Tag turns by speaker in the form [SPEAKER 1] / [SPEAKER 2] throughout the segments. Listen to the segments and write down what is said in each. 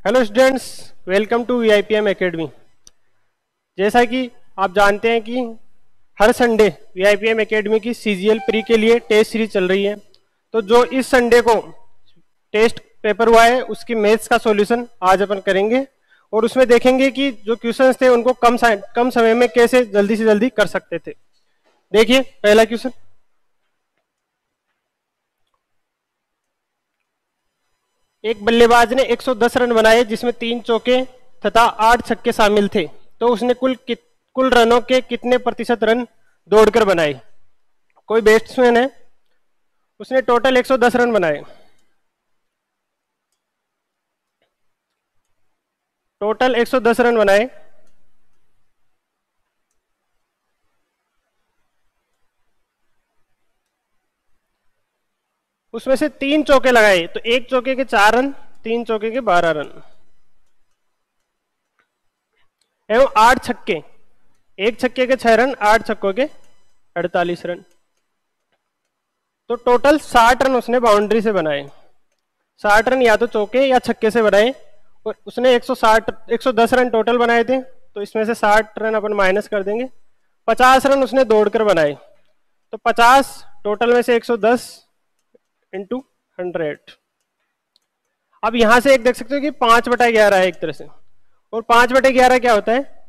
[SPEAKER 1] Hello students, welcome to VIPM academy. जैसा कि आप जानते हैं कि हर संडे वीआईपीएम एकेडमी की सीजीएल प्री के लिए टेस्ट सीरीज चल रही है। तो जो इस संडे को टेस्ट पेपर हुआ है उसकी मैथ्स का सॉल्यूशन आज अपन करेंगे और उसमें देखेंगे कि जो क्वेश्चंस थे उनको कम समय में कैसे जल्दी से जल्दी कर सकते थे। देखिए पहला क्वेश्चन, एक बल्लेबाज ने 110 रन बनाए जिसमें 3 चौके तथा 8 छक्के शामिल थे, तो उसने कुल रनों के कितने प्रतिशत रन दौड़कर बनाए। कोई बैट्समैन है, उसने टोटल 110 रन बनाए, टोटल 110 रन बनाए। उसमें से 3 चौके लगाए, तो एक चौके के 4 रन, 3 चौके के 12 रन एवं 8 छक्के, एक छक्के के 6 रन, 8 छक्कों के 48 रन। तो टोटल 60 रन उसने बाउंड्री से बनाए। 60 रन या तो चौके या छक्के से बनाए और उसने 110 रन टोटल बनाए थे, तो इसमें से 60 रन अपन माइनस कर देंगे। 50 रन उसने दौड़कर बनाए, तो 50 टोटल में से 110 इंटू 100। अब यहां से एक देख सकते हो कि 5/11 है एक तरह से, और 5/11 क्या होता है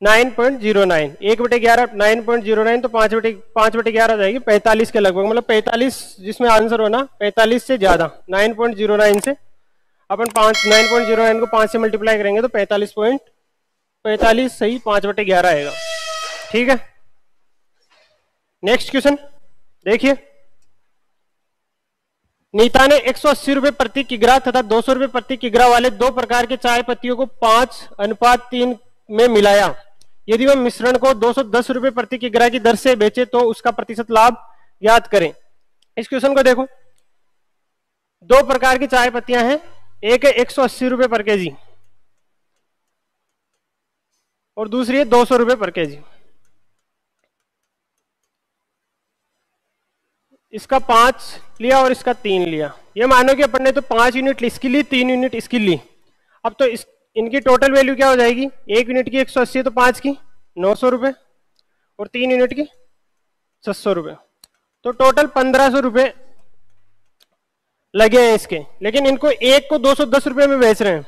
[SPEAKER 1] 9.09, 1/11 9.09, तो 5/11 हो जाएगी 45 के लगभग, मतलब 45 जिसमें आंसर होना 45 से ज्यादा। 9.09 से अपन 9.09 को 5 से मल्टीप्लाई करेंगे तो 45 सही 5/11 आएगा। ठीक है, नेक्स्ट क्वेश्चन देखिए। नीता ने 180 रुपए प्रति किग्रा तथा 200 रुपए प्रति किग्रा वाले दो प्रकार के चाय पत्तियों को 5:3 में मिलाया। यदि वह मिश्रण को 210 रुपए प्रति किग्रा की दर से बेचे तो उसका प्रतिशत लाभ ज्ञात करें। इस क्वेश्चन को देखो, दो प्रकार की चाय पत्तियां हैं, एक है 180 रुपए पर केजी और दूसरी है 200 रुपए पर केजी। इसका 5 लिया और इसका 3 लिया। ये मानो कि अपन ने तो 5 यूनिट इसकी ली, 3 यूनिट इसकी ली। अब तो इनकी टोटल वैल्यू क्या हो जाएगी, 1 यूनिट की 180 तो 5 की 900 रुपए और 3 यूनिट की 700 रुपए, तो टोटल 1500 रुपए लगे हैं इसके। लेकिन इनको एक को 210 रुपए में बेच रहे हैं,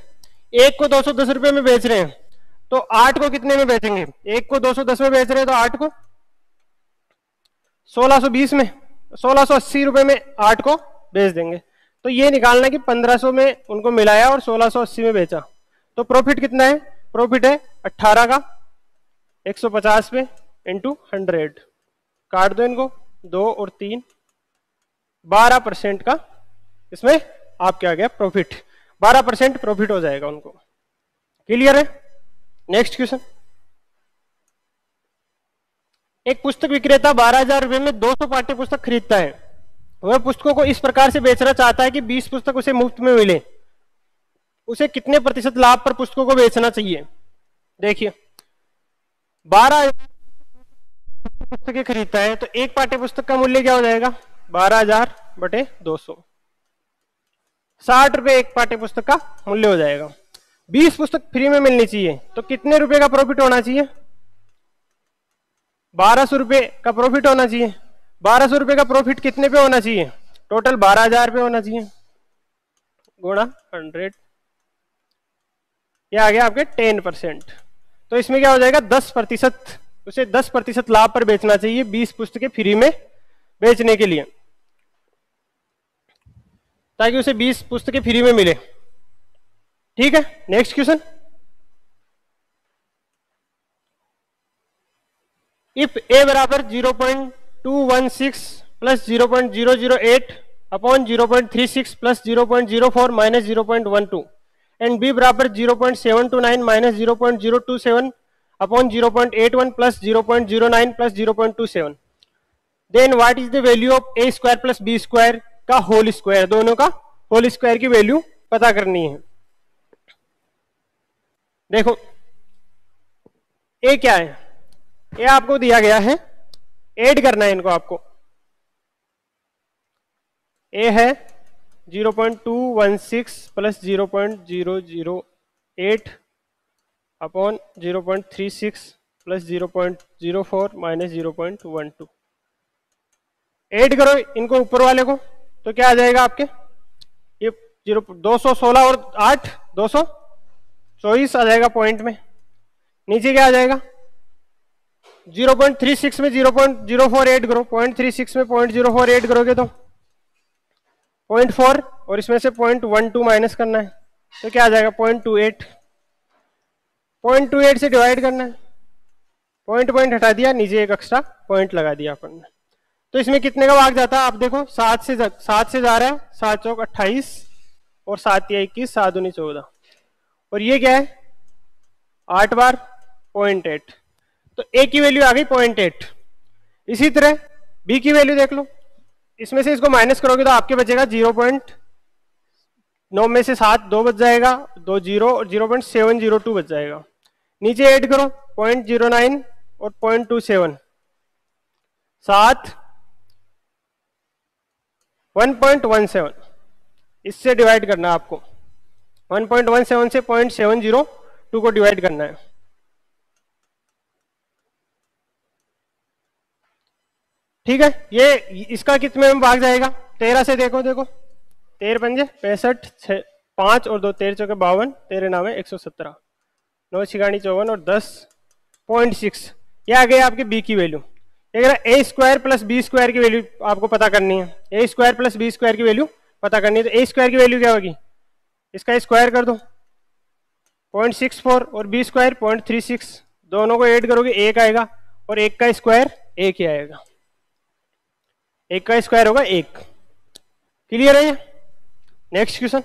[SPEAKER 1] एक को 210 रुपए में बेच रहे हैं, तो 8 को कितने में बेचेंगे, एक को 210 में बेच रहे हैं तो 8 को 1620 में, 1680 रुपए में 8 को बेच देंगे। तो ये निकालना कि 1500 में उनको मिलाया और 1680 में बेचा, तो प्रॉफिट कितना है, प्रॉफिट है 18 का 150 पे इंटू 100। काट दो इनको, 2 और 3, 12% का इसमें आपके आ गया प्रॉफिट, 12% प्रॉफिट हो जाएगा उनको। क्लियर है, नेक्स्ट क्वेश्चन। एक पुस्तक विक्रेता 12,000 रुपए में 200 पाठ्य पुस्तक खरीदता है। वह पुस्तकों को इस प्रकार से बेचना चाहता है कि 20 पुस्तक उसे मुफ्त में मिले। उसे कितने प्रतिशत लाभ पर पुस्तकों को बेचना चाहिए। देखिए 12,000 पुस्तकें खरीदता है तो एक पाठ्य पुस्तक का मूल्य क्या हो जाएगा, 12,000 बटे 200, 60 रुपए एक पाठ्य पुस्तक का मूल्य हो जाएगा। 20 पुस्तक फ्री में मिलनी चाहिए, तो कितने रुपए का प्रॉफिट होना चाहिए, 1200 रुपए का प्रॉफिट होना चाहिए। 1200 रुपए का प्रॉफिट कितने पे होना चाहिए, टोटल 12,000 पे होना चाहिए, गुणा 100, ये आ गया आपके 10%। तो इसमें क्या हो जाएगा 10%, उसे 10% लाभ पर बेचना चाहिए 20 पुस्तकें फ्री में बेचने के लिए, ताकि उसे 20 पुस्तकें फ्री में मिले। ठीक है, नेक्स्ट क्वेश्चन। इफ ए बराबर 0.216 plus 0.008 upon 0.36 plus 0.04 minus 0.12 and b बराबर 0.729 minus 0.027 upon 0.81 plus 0.09 plus 0.27, then what is the value of a square plus b square का होल स्क्वायर। दोनों का होल स्क्वायर की वैल्यू पता करनी है। देखो ए क्या है, ये आपको दिया गया है, ऐड करना है इनको आपको। ए है 0.216 plus 0.008 upon 0.36 plus 0.04 minus 0.12। Add करो इनको ऊपर वाले को तो क्या आ जाएगा आपके, ये 216 और 8 224 आ जाएगा पॉइंट में। नीचे क्या आ जाएगा, 0.36 में 0.04 ऐड करो, 0.36 में 0.04 ऐड करोगे तो 0.4 और इसमें से 0.12 माइनस करना है तो क्या आ जाएगा 0.28। 0.28 से डिवाइड करना है, पॉइंट हटा दिया, नीचे एक एक्स्ट्रा पॉइंट लगा दिया अपन ने। तो इसमें कितने का भाग जाता है आप देखो, 7 से जा रहा है, 7 चौक 28 और 7 या 21, 7 दूनी 14 और ये क्या है 8 बार 0.8, तो ए की वैल्यू आ गई 0.8। इसी तरह बी की वैल्यू देख लो, इसमें से इसको माइनस करोगे तो आपके बचेगा 0.9 में से 7 2 बच जाएगा, 2 0 और 0.702 बच जाएगा। नीचे ऐड करो 0.09 और 0.27, 7 1.17, इससे डिवाइड करना है आपको, 1.17 से 0.702 को डिवाइड करना है। ठीक है, ये इसका कितने में भाग जाएगा, 13 से देखो 13 पंजे 65, 5 और 2 13 चौके 52, 13 नामे 117, 9 छिगानी 54 और 10.6। ये आ गई आपकी बी की वैल्यू। अगर ए स्क्वायर प्लस बी स्क्वायर की वैल्यू आपको पता करनी है, ए स्क्वायर प्लस बी स्क्वायर की वैल्यू पता करनी है, तो ए स्क्वायर की वैल्यू क्या होगी, इसका स्क्वायर कर दो 0.64 और बी स्क्वायर 0.36, दोनों को ऐड करोगे 1 आएगा और 1 का स्क्वायर 1 ही आएगा, 1 का स्क्वायर होगा 1। क्लियर है ये? नेक्स्ट क्वेश्चन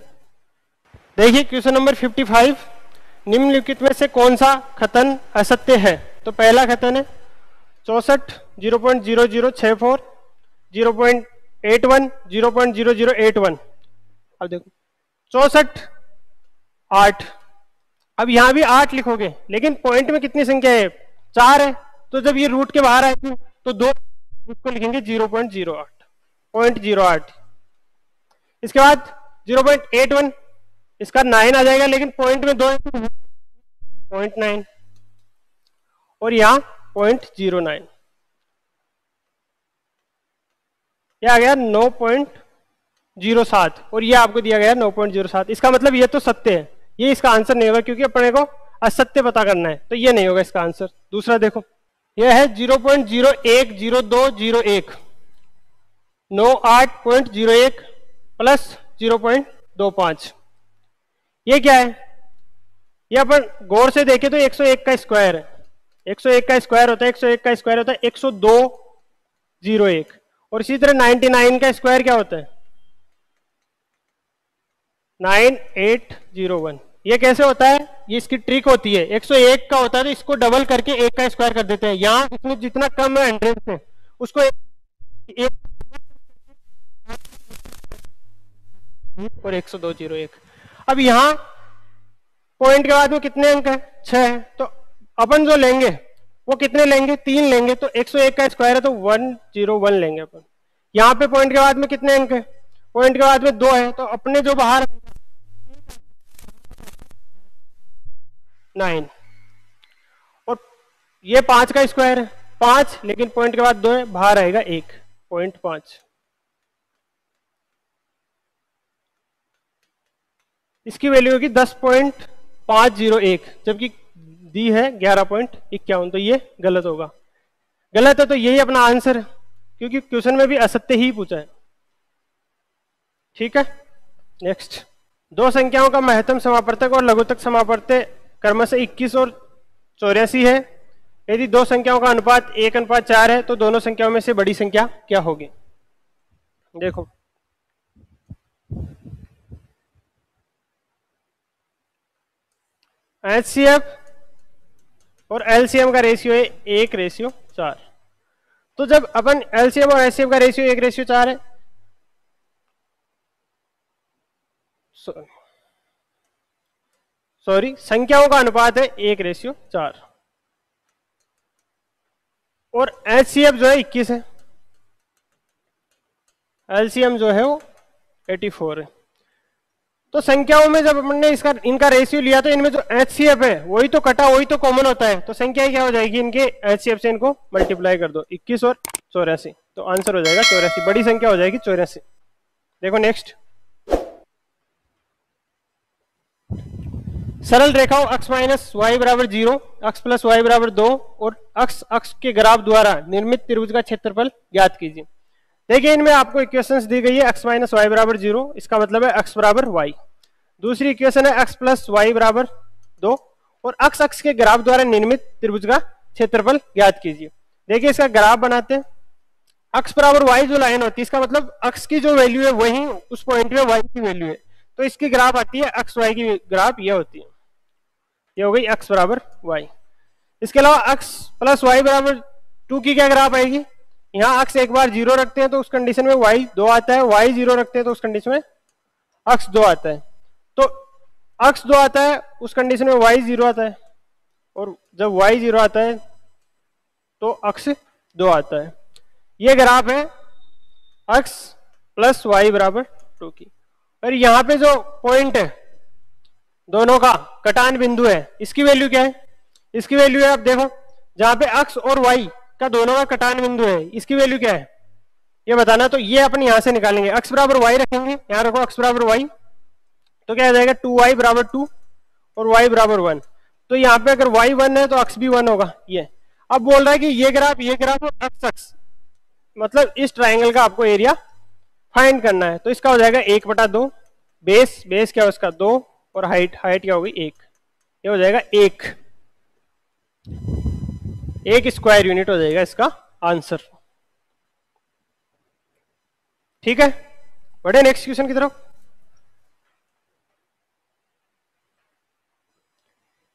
[SPEAKER 1] देखिए, क्वेश्चन नंबर 55, निम्नलिखित में से कौन सा कथन असत्य है। तो पहला कथन है 64 0.0064 0.81 0.0081। अब देखो 64 8, अब यहां भी 8 लिखोगे लेकिन पॉइंट में कितनी संख्या है 4 है, तो जब ये रूट के बाहर आएगी तो 2 को लिखेंगे 0.08। इसके बाद 0.81, इसका 9 आ जाएगा लेकिन पॉइंट में 2 है 0.9 और यहां 0.09, यह आ गया 9.07 और ये आपको दिया गया 9.07। इसका मतलब ये तो सत्य है, ये इसका आंसर नहीं होगा क्योंकि अपने को असत्य पता करना है, तो ये नहीं होगा इसका आंसर। दूसरा देखो, यह है 0.010201 98.01 प्लस 0.25। ये क्या है, ये अपन गौर से देखें तो 101 का स्क्वायर है, 101 का स्क्वायर होता है 102.01 और इसी तरह 99 का स्क्वायर क्या होता है 9801। ये कैसे होता है, ये इसकी ट्रिक होती है, 101 का होता है तो इसको डबल करके 1 का स्क्वायर कर देते हैं, यहां इसमें जितना कम है 100 से उसको एक और 102.01। अब यहां पॉइंट के बाद में कितने अंक है 6 है, तो अपन जो लेंगे वो कितने लेंगे 3 लेंगे, तो 101 का स्क्वायर है तो 101 लेंगे अपन। यहां पे पॉइंट के बाद में कितने अंक है, पॉइंट के बाद में 2 है, तो अपने जो बाहर 9 और ये 5 का स्क्वायर है 5, लेकिन पॉइंट के बाद 2 है, बाहर आएगा 1.5। इसकी वैल्यू होगी 10.501 जबकि दी है 11.51, तो ये गलत होगा। गलत है तो यही अपना आंसर है क्योंकि क्वेश्चन में भी असत्य ही पूछा है। ठीक है, नेक्स्ट, दो संख्याओं का महत्तम समापवर्तक और लघुत्तम समापवर्तक क्रमशः 21 और 84 है। यदि दो संख्याओं का अनुपात 1:4 है तो दोनों संख्याओं में से बड़ी संख्या क्या होगी। देखो HCF और LCM का रेशियो है 1:4। तो जब अपन LCM और HCF का रेशियो 1:4 है, सॉरी संख्याओं का अनुपात है 1:4 और HCF जो है 21 है, LCM जो है वो 84 है। तो संख्याओं में जब हमने इसका इनका रेशियो लिया तो इनमें जो एचसीएफ है वही तो कटा, वही तो कॉमन होता है, तो संख्या क्या हो जाएगी, इनके एचसीएफ से इनको मल्टीप्लाई कर दो, 21 और 84, तो आंसर हो जाएगा 84, बड़ी संख्या हो जाएगी 84। देखो नेक्स्ट, सरल रेखाओं x माइनस वाई बराबर 0, x प्लस वाई बराबर 2 और अक्ष के ग्राफ द्वारा निर्मित त्रिभुज का क्षेत्रफल ज्ञात कीजिए। देखिए इनमें आपको इक्वेशंस दी गई है, x माइनस वाई बराबर 0, इसका मतलब है x बराबर y। दूसरी इक्वेशन है x प्लस वाई बराबर 2 और अक्ष के ग्राफ द्वारा निर्मित त्रिभुज का क्षेत्रफल ज्ञात कीजिए। देखिए इसका ग्राफ बनाते हैं, x बराबर y जो लाइन होती है इसका मतलब x की जो वैल्यू है वही उस पॉइंट में y की वैल्यू है, तो इसकी ग्राफ आती है x y की ग्राफ ये होती है, ये हो गई x बराबर y। इसके अलावा x प्लस वाई बराबर 2 की क्या ग्राफ आएगी, यहाँ x एक बार 0 रखते हैं तो उस कंडीशन में y 2 आता है, y 0 रखते हैं तो उस कंडीशन में x 2 आता है, तो x 2 आता है उस कंडीशन में y 0 आता है, और जब y 0 आता है तो x 2 आता है। ये ग्राफ है x प्लस वाई बराबर 2 की। और यहाँ पे जो पॉइंट है दोनों का कटान बिंदु है, इसकी वैल्यू क्या है, इसकी वैल्यू है, आप देखो जहां पे x और y का दोनों का कटान बिंदु है इसकी वैल्यू क्या है ये बताना, तो ये अपन यहां से निकालेंगे, x बराबर y रखेंगे, यहां रखो x बराबर y, तो क्या आ जाएगा 2y बराबर 2 और y बराबर 1, तो यहाँ पे अगर y 1 है तो x भी 1 होगा। ये अब बोल रहा है कि ये ग्राफ और x मतलब इस ट्राइंगल का आपको एरिया फाइंड करना है, तो इसका हो जाएगा 1/2, बेस क्या है उसका 2 और हाइट क्या होगी 1, ये हो जाएगा 1 स्क्वायर यूनिट हो जाएगा इसका आंसर। ठीक है, बढ़े नेक्स्ट क्वेश्चन की तरफ।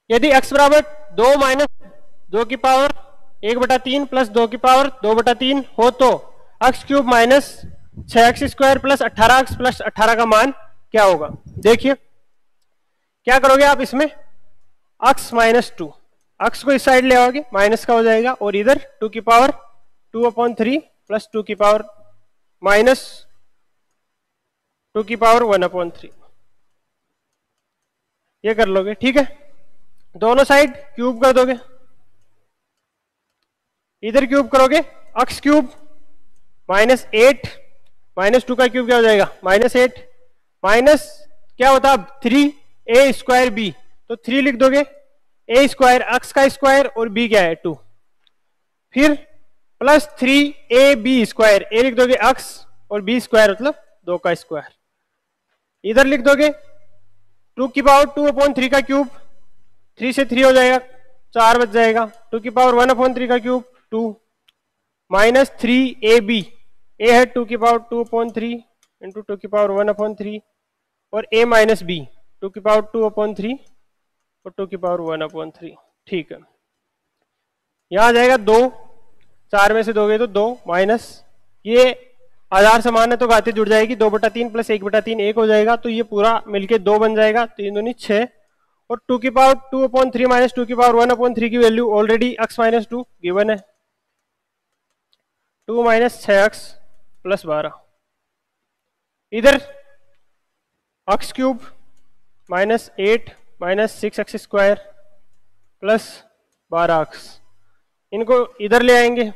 [SPEAKER 1] यदि x बराबर 2 माइनस 2 की पावर 1/3 प्लस 2 की पावर 2/3 हो तो x cube minus 6x square plus 18x plus 18 का मान क्या होगा। देखिए क्या करोगे आप, इसमें x माइनस 2, x को इस साइड ले आओगे माइनस का हो जाएगा, और इधर 2 की पावर 2/3 प्लस 2 की पावर माइनस 2 की पावर 1/3, ये कर लोगे। ठीक है, दोनों साइड क्यूब कर दोगे, इधर क्यूब करोगे x क्यूब माइनस 8 माइनस 2 का क्यूब क्या हो जाएगा -8 माइनस क्या होता है 3a स्क्वायर b, तो 3 लिख दोगे, a स्क्वायर x का स्क्वायर और b क्या है 2, फिर प्लस 3ab स्क्वायर, a लिख दोगे x और b स्क्वायर मतलब 2 का स्क्वायर, इधर लिख दोगे 2 की पावर 2/3 का क्यूब, 3 से 3 हो जाएगा 4 बच जाएगा, 2 की पावर 1/3 का क्यूब 2 माइनस 3ab, a है 2 की पावर 2/3 इंटू 2 की पावर 1/3 और a माइनस b 2 की पावर 2/3 और 2 की पावर 1/3। ठीक है, यहां आ जाएगा 2, 4 में से दोगे तो 2 माइनस ये आधार समान है तो घाते जुड़ जाएगी, 2/3 प्लस 1/3 1 हो जाएगा, तो ये पूरा मिलके 2 बन जाएगा, 3 दूनी 6 और 2 की पावर 2/3 माइनस 2 की पावर 1/3 की value already x minus 2 given है, 2 माइनस 6x प्लस 12, इधर x cube minus 8 minus 6x square plus 12x, इनको इधर ले आएंगे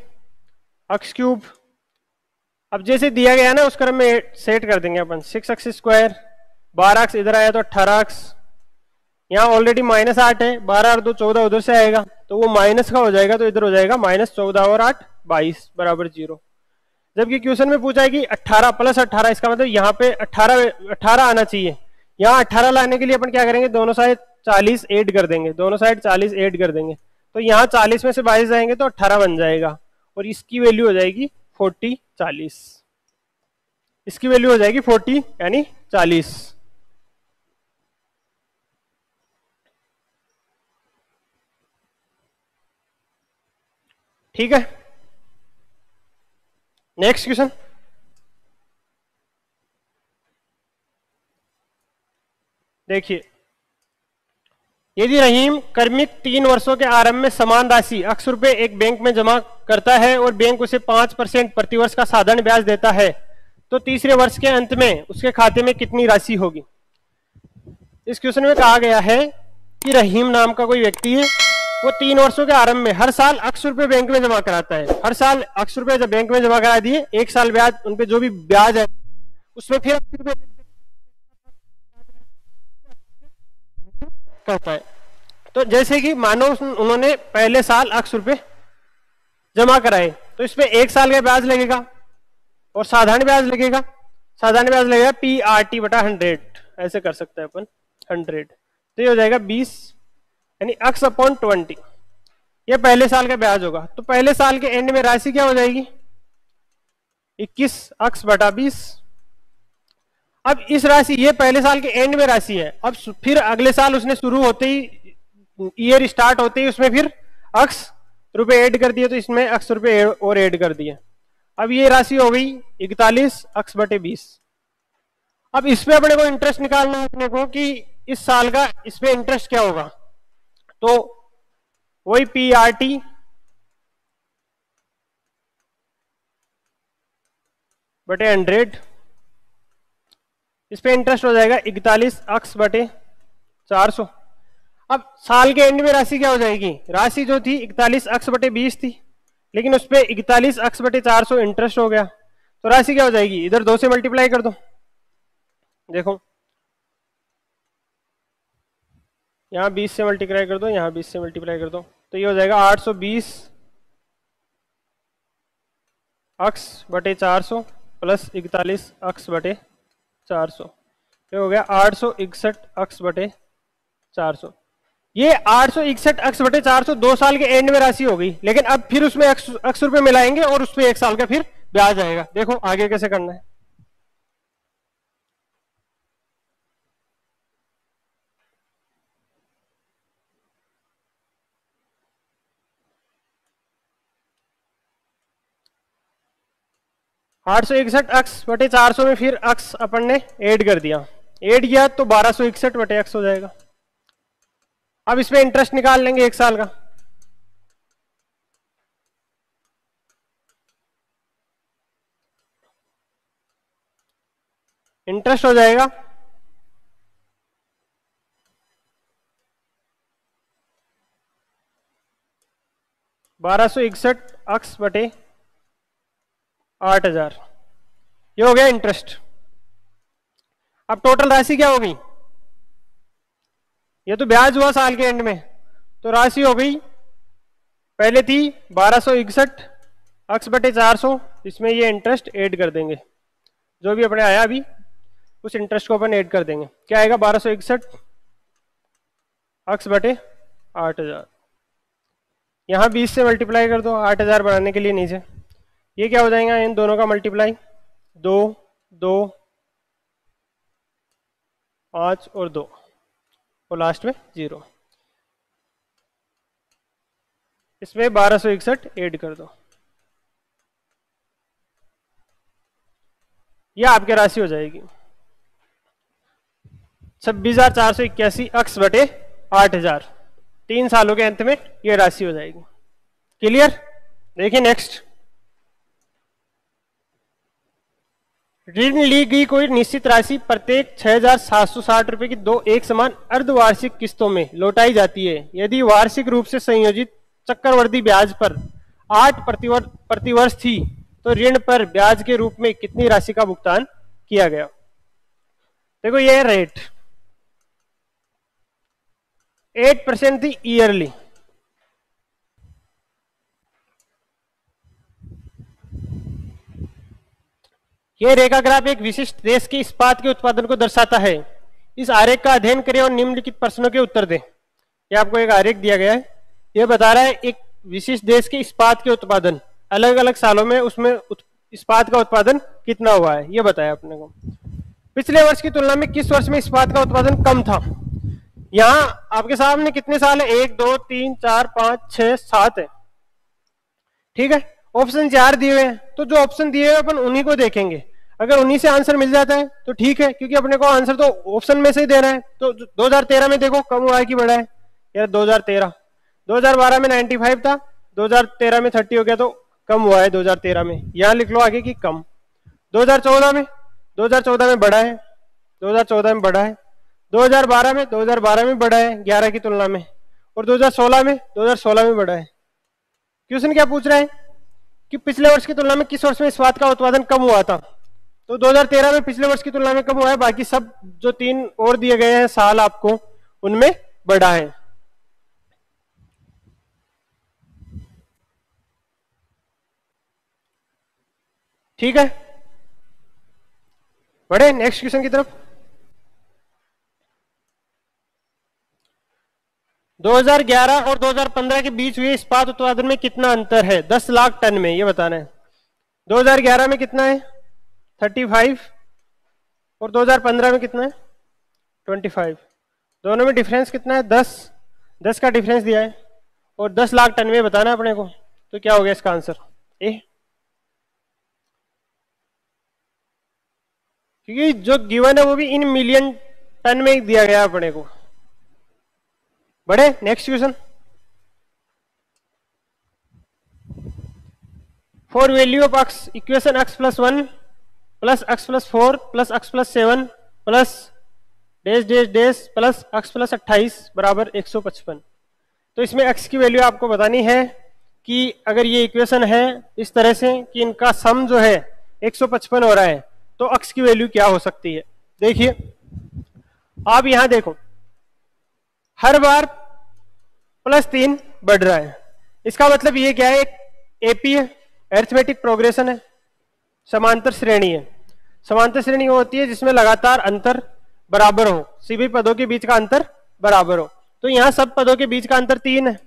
[SPEAKER 1] x क्यूब, अब जैसे दिया गया ना उस क्रम में सेट कर देंगे अपन, 6x स्क्वायर 12x इधर आया तो 18x, यहाँ ऑलरेडी -8 है, 12 और 2 14 उधर से आएगा तो वो माइनस का हो जाएगा, तो इधर हो जाएगा -14 और 8 22 बराबर 0। जबकि क्वेश्चन में पूछा है कि 18 प्लस 18, इसका मतलब यहाँ पे 18 आना चाहिए, यहाँ 18 लाने के लिए अपन क्या करेंगे, दोनों साइड 40 ऐड कर देंगे, दोनों साइड 40 ऐड कर देंगे, तो यहाँ 40 में से 22 जाएंगे तो 18 बन जाएगा, और इसकी वैल्यू हो जाएगी 40 40, इसकी वैल्यू हो जाएगी 40 यानी 40। ठीक है, नेक्स्ट क्वेश्चन। देखिए यदि रहीम कर्मिक 3 वर्षों के आरंभ में समान राशि x रुपए एक बैंक में जमा करता है और बैंक उसे 5% प्रतिवर्ष का साधारण ब्याज देता है, तो तीसरे वर्ष के अंत में उसके खाते में कितनी राशि होगी। इस क्वेश्चन में कहा गया है कि रहीम नाम का कोई व्यक्ति है, वो 3 वर्षों के आरंभ में हर साल X रुपए बैंक में जमा कराता है। हर साल X रुपए जब बैंक में जमा करा दिए, 1 साल ब्याज, उनपे जो भी ब्याज है उसमें फिर करता है। तो जैसे कि मानो उन्होंने पहले साल X रुपए जमा कराए, तो इसमें 1 साल का ब्याज लगेगा और साधारण ब्याज लगेगा। साधारण ब्याज लगेगा PRT बटा 100, ऐसे कर सकते हैं अपन 100, तो ये हो जाएगा 20 यानी X अपॉन 20, ये पहले साल का ब्याज होगा। तो पहले साल के एंड में राशि क्या हो जाएगी 21X बटा 20। अब इस राशि, ये पहले साल के एंड में राशि है, अब फिर अगले साल उसने शुरू होते ही, ईयर स्टार्ट होते ही उसमें फिर X रुपए ऐड कर दिए, तो इसमें X रुपए और ऐड कर दिए। अब ये राशि हो गई 41X बटे 20। अब इस पे अपने को इंटरेस्ट निकालना है अपने को कि इस साल का इस पे इंटरेस्ट क्या होगा, तो वही PRT बटे 100, इस पे इंटरेस्ट हो जाएगा 41X बटे 400। अब साल के एंड में राशि क्या हो जाएगी, राशि जो थी 41X बटे 20 थी, लेकिन उस पे 41X बटे 400 इंटरेस्ट हो गया, तो राशि क्या हो जाएगी, इधर 2 से मल्टीप्लाई कर दो। देखो यहाँ 20 से मल्टीप्लाई कर दो, यहाँ 20 से मल्टीप्लाई कर दो, तो ये हो जाएगा 820X बटे 400 प्लस 41X बटे 400, ये हो गया 861X बटे 400। ये 861X बटे 400 2 साल के एंड में राशि हो गई, लेकिन अब फिर उसमें X रुपए मिलाएंगे और उस पे 1 साल का फिर ब्याज आएगा। देखो आगे कैसे करना है। आठ सौ 61X बटे 400 में फिर X अपन ने ऐड कर दिया, ऐड किया तो 1261 बटे X हो जाएगा। अब इसमें इंटरेस्ट निकाल लेंगे 1 साल का, इंटरेस्ट हो जाएगा 1261X बटे 8000, ये हो गया इंटरेस्ट। अब टोटल राशि क्या हो गई, ये तो ब्याज हुआ साल के एंड में, तो राशि हो गई, पहले थी 1261X बटे 400, इसमें ये इंटरेस्ट ऐड कर देंगे, जो भी अपने आया अभी उस इंटरेस्ट को अपन ऐड कर देंगे। क्या आएगा 1261X बटे 8000, यहाँ 20 से मल्टीप्लाई कर दो 8000 बढ़ाने के लिए नीचे, ये क्या हो जाएगा इन दोनों का मल्टीप्लाई, 2 2 5 और 2 और लास्ट में 0, इसमें 1261 ऐड कर दो, यह आपकी राशि हो जाएगी 26,481X बटे 8000। 3 सालों के अंत में यह राशि हो जाएगी। क्लियर। देखिए नेक्स्ट, ऋण ली गई कोई निश्चित राशि प्रत्येक 6,760 रुपए की 2 एक समान अर्धवार्षिक किस्तों में लौटाई जाती है। यदि वार्षिक रूप से संयोजित चक्रवर्ती ब्याज पर 8 प्रतिवर्ष थी, तो ऋण पर ब्याज के रूप में कितनी राशि का भुगतान किया गया। देखो ये रेट 8% थी ईयरली, यह रेखाग्राफ एक विशिष्ट देश के इस्पात के उत्पादन को दर्शाता है। इस आरेख का अध्ययन करें और निम्नलिखित प्रश्नों के उत्तर दें। यह आपको एक आरेख दिया गया है, यह बता रहा है एक विशिष्ट देश के इस्पात के उत्पादन अलग अलग सालों में उसमें इस्पात का उत्पादन कितना हुआ है, यह बताया अपने को। पिछले वर्ष की तुलना में किस वर्ष में इस्पात का उत्पादन कम था। यहाँ आपके सामने कितने साल है, 1 2 3 4 5 6 7 है, ठीक है। ऑप्शन 4 दिए हुए हैं, तो जो ऑप्शन दिए हुए अपन उन्हीं को देखेंगे। अगर उन्हीं से आंसर मिल जाता है तो ठीक है, क्योंकि अपने को आंसर तो ऑप्शन में से ही देना है। तो 2013 में देखो कम हुआ है कि बढ़ा है, यार 2013, 2012 में 95 था, 2013 में 30 हो गया, तो कम हुआ है 2013 में। यहाँ लिख लो आगे कि कम। 2014 में बढ़ा है, 2014 में बढ़ा है, 2012 में बढ़ा है 11 की तुलना में, और 2016 में बढ़ा है। क्वेश्चन क्या पूछ रहा है कि पिछले वर्ष की तुलना में किस वर्ष में इस्पात का उत्पादन कम हुआ था। तो 2013 में पिछले वर्ष की तुलना में कम हुआ है, बाकी सब जो 3 और दिए गए हैं साल आपको, उनमें बढ़ा है। ठीक है, बढ़े नेक्स्ट क्वेश्चन की तरफ। 2011 और 2015 के बीच हुए इस्पात उत्पादन में कितना अंतर है 10 लाख टन में, ये बताना है। 2011 में कितना है 35, और 2015 में कितना है 25। दोनों में डिफरेंस कितना है 10 का डिफरेंस दिया है, और 10 लाख टन में बताना है अपने को। तो क्या हो गया इसका आंसर ए, क्योंकि जो गिवन है वो भी इन मिलियन टन में ही दिया गया अपने को। बढ़े next question. For value of x equation x+1 plus x+4 plus x+7 plus dash dash dash plus x+28 बराबर 155। तो इसमें x की वैल्यू आपको बतानी है कि अगर ये इक्वेशन है इस तरह से कि इनका सम जो है 155 हो रहा है, तो x की वैल्यू क्या हो सकती है। देखिए आप यहां देखो, हर बार +3 बढ़ रहा है, इसका मतलब ये क्या है, एक एपी है, अरिथमेटिक प्रोग्रेशन है, समांतर श्रेणी है। समांतर श्रेणी वो होती है जिसमें लगातार अंतर बराबर हो, सभी पदों के बीच का अंतर बराबर हो। तो यहां सब पदों के बीच का अंतर 3 है।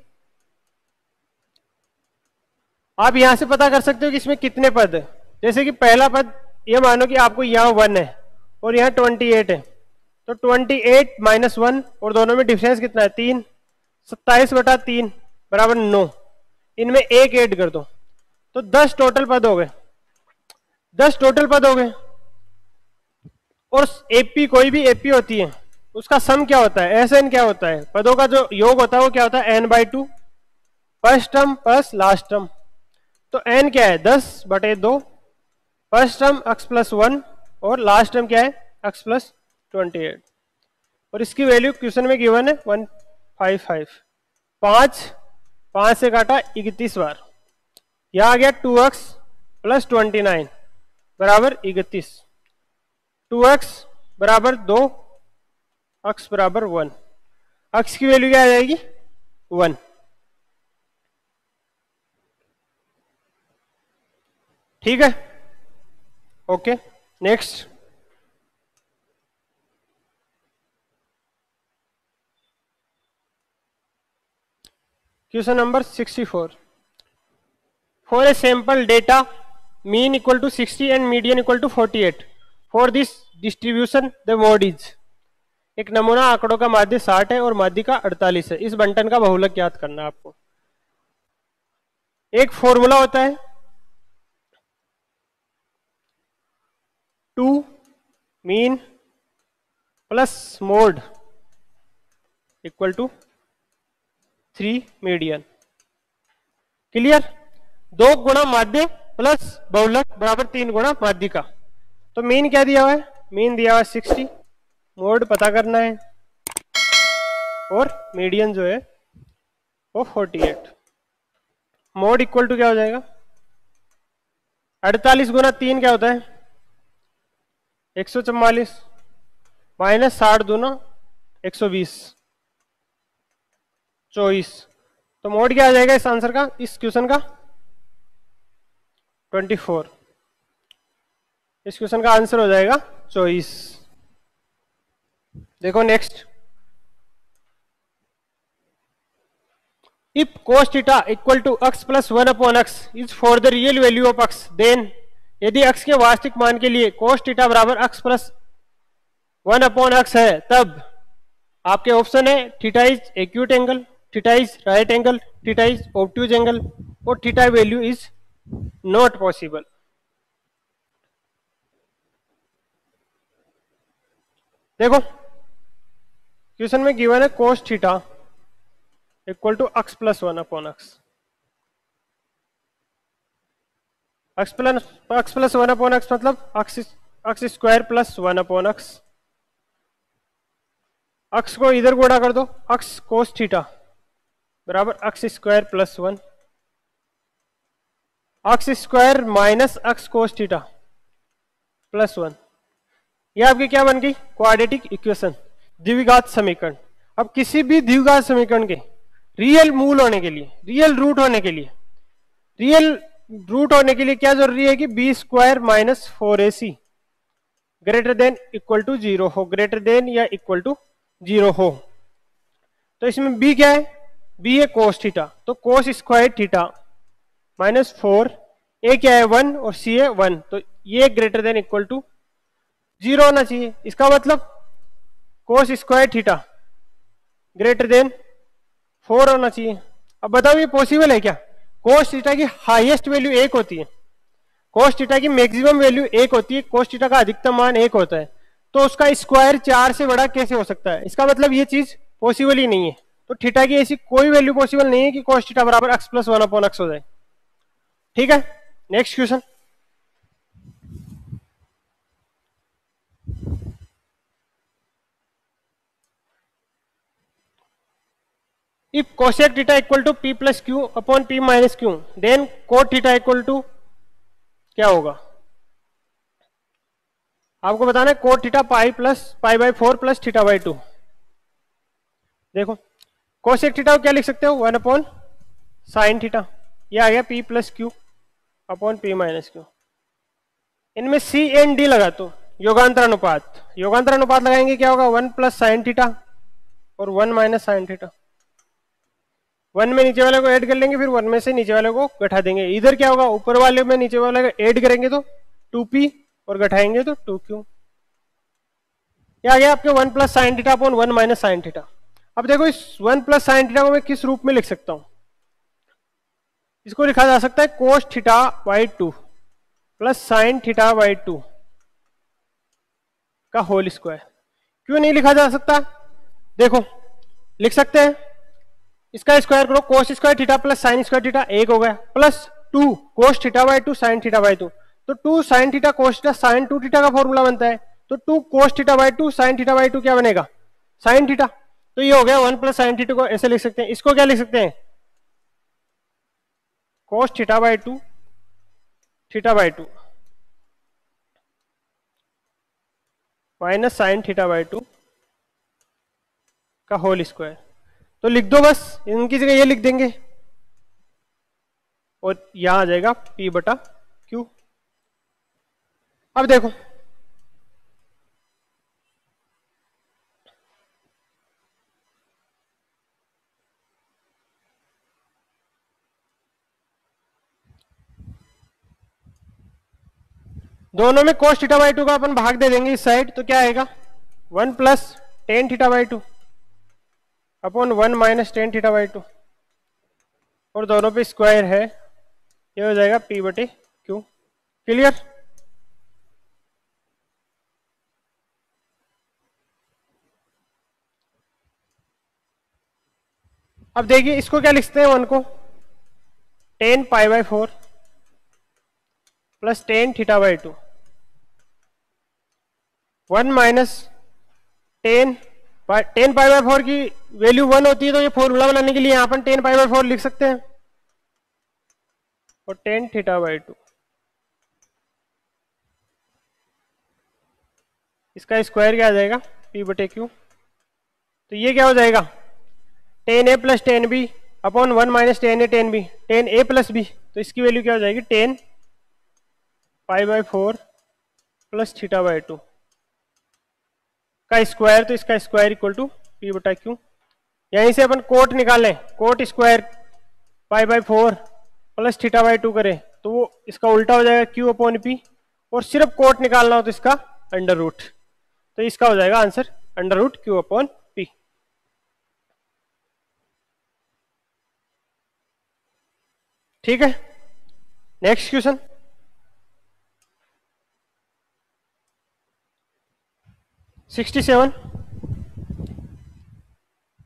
[SPEAKER 1] आप यहां से पता कर सकते हो कि इसमें कितने पद है। जैसे कि पहला पद ये मानो कि आपको यहाँ 1 है और यहाँ 28 है, तो 28 - 1, और दोनों में डिफरेंस कितना है 3, 27/3 बराबर 9। इनमें 1 ऐड कर दो तो 10 टोटल पद हो गए, 10 टोटल पद हो गए। और एपी कोई भी एपी होती है उसका सम क्या होता है, एसएन क्या होता है, पदों का जो योग होता है वो क्या होता है n/2, first term plus last term. तो n क्या है 10/2, फर्स्ट टर्म x+1 और लास्ट टर्म क्या है x+28। और इसकी वैल्यू क्वेश्चन में गिवन है 155। 5 से काटा 31 बार, यहां आ गया 2x + 29 बराबर 31, 2x बराबर 2, x बराबर 1। x की वैल्यू क्या आ जाएगी 1। ठीक है, okay next. Question number 64। For a sample data mean equal to 60 and median equal to 48, for this distribution the mode is. एक नमूना आंकड़ों का माध्य 60 है और माध्य का 48 है, इस बंटन का बहुलक ज्ञात करना है आपको। एक फॉर्मूला होता है 2 mean plus mode equal to 3 median. Clear, 2 गुणा माध्य प्लस बहुलक बराबर 3 गुणा माध्य का। तो मीन क्या दिया हुआ है, मीन दिया हुआ है 60, मोड पता करना है, और मीडियन जो है वो 48। मोड इक्वल टू क्या हो जाएगा 48 गुना 3 क्या होता है 144, माइनस 60 दूना 120, 24। तो मोड क्या आ जाएगा इस आंसर का, इस क्वेश्चन का 24। इस क्वेश्चन का आंसर हो जाएगा 24। देखो next. If cos theta equal to x + 1/x is for the real value of x, then यदि x के वास्तविक मान के लिए cos थीटा बराबर x + 1/x है, तब आपके ऑप्शन है theta is acute angle, theta is right angle, theta is obtuse angle, और theta value is not possible. देखो क्वेश्चन में गिवन है cos theta equal to x + 1/x। x + 1/x मतलब x² + 1/x। अक्स को इधर गुणा कर दो, अक्स कोस थीटा बराबर अक्स स्क्वायर प्लस 1, अक्स स्क्वायर माइनस अक्स कोस थीटा प्लस 1। ये आपकी क्या बन गई? क्वाड्रेटिक इक्वेशन, द्विघात समीकरण। अब किसी भी द्विघात समीकरण के रियल मूल होने के लिए, रियल रूट होने के लिए, रियल रूट होने के लिए क्या जरूरी है कि b square minus 4ac greater than equal to 0 हो, ग्रेटर देन या इक्वल टू 0 हो। तो इसमें b क्या है? b है कोस थीटा, तो cos square theta minus 4, a क्या है 1 और c है 1, तो ये ग्रेटर देन इक्वल टू 0 होना चाहिए। इसका मतलब cos square theta greater than 4 होना चाहिए। अब बताओ ये पॉसिबल है क्या? कोस थीटा की हाईएस्ट वैल्यू 1 होती है, कोस थीटा की मैक्सिमम वैल्यू 1 होती है, कोस थीटा का अधिकतम मान 1 होता है, तो उसका स्क्वायर 4 से बड़ा कैसे हो सकता है? इसका मतलब ये चीज पॉसिबल ही नहीं है। तो थीटा की ऐसी कोई वैल्यू पॉसिबल नहीं है कि कोस थीटा बराबर x प्लस 1 अपॉन x हो जाए। ठीक है, next question. If cosec theta equal to p plus q upon p minus q, then cot theta equal to क्या होगा? आपको बताना है cot theta pi plus pi by 4 plus theta by 2। देखो कोसेक थीटा को क्या लिख सकते हो? 1 अपॉन साइन थीटा, ये आ गया p plus q upon p minus Q. इनमें c एंड d लगा तो योगांतर अनुपात, योगांतर अनुपात लगाएंगे क्या होगा? 1 प्लस साइन थीटा और 1 माइनस साइन थीटा। 1 में नीचे वाले को ऐड कर लेंगे, फिर 1 में से नीचे वाले को घटा देंगे। इधर क्या होगा? ऊपर वाले में नीचे वाले को ऐड करेंगे तो 2p और घटाएंगे तो 2q। क्या आ गया आपके 1 plus sine theta upon 1 minus sine theta. अब देखो इस 1 प्लस साइन थीटा को मैं किस रूप में लिख सकता हूं? इसको लिखा जा सकता है cos theta by 2 plus sine theta by 2 का होल स्क्वायर। क्यों नहीं लिखा जा सकता? देखो लिख सकते हैं, इसका स्क्वायर करो, cos square theta plus sine square theta 1 हो गया, plus 2 cos theta by 2 sine theta by 2, तो 2 sine theta cos theta sine 2 theta का फॉर्मूला बनता है, तो 2 cos theta by 2 sine theta by 2 क्या बनेगा? Sine theta. तो ये हो गया 1 प्लस साइन थीटा को ऐसे लिख सकते हैं। इसको क्या लिख सकते हैं? Cos theta by 2 theta by 2 minus sine theta by 2 का होल स्क्वायर। तो लिख दो बस, इनकी जगह ये लिख देंगे और यहां आ जाएगा p बटा q। अब देखो दोनों में कोस थीटा बाई 2 का अपन भाग दे देंगे इस साइड, तो क्या आएगा? 1 plus tan theta by 2 upon 1 minus tan theta by 2, और दोनों पे स्क्वायर है, ये हो जाएगा p बटे q। क्लियर? अब देखिए इसको क्या लिखते हैं? 1 को ten pi by 4 plus tan theta by 2, 1 minus ten pi by 4 की वैल्यू 1 होती है, तो ये फॉर्मूला बनाने के लिए यहां पर टेन पाई बाई 4 लिख सकते हैं, और टेन थीटा बाई 2 इसका स्क्वायर क्या आ जाएगा? p बटे क्यू। तो ये क्या हो जाएगा? Tan a plus tan b upon 1 minus tan a tan b, tan a plus b, तो इसकी वैल्यू क्या हो जाएगी? Tan pi by 4 plus theta by 2 का स्क्वायर, तो इसका स्क्वायर इक्वल टू p बटा क्यू। यहीं से अपन कोट निकालें, cot square pi by 4 plus theta by 2 करें तो वो इसका उल्टा हो जाएगा q अपॉन p, और सिर्फ कोट निकालना हो तो इसका अंडर रूट, तो इसका हो जाएगा answer under root q upon p। ठीक है, next question. Sixty seven,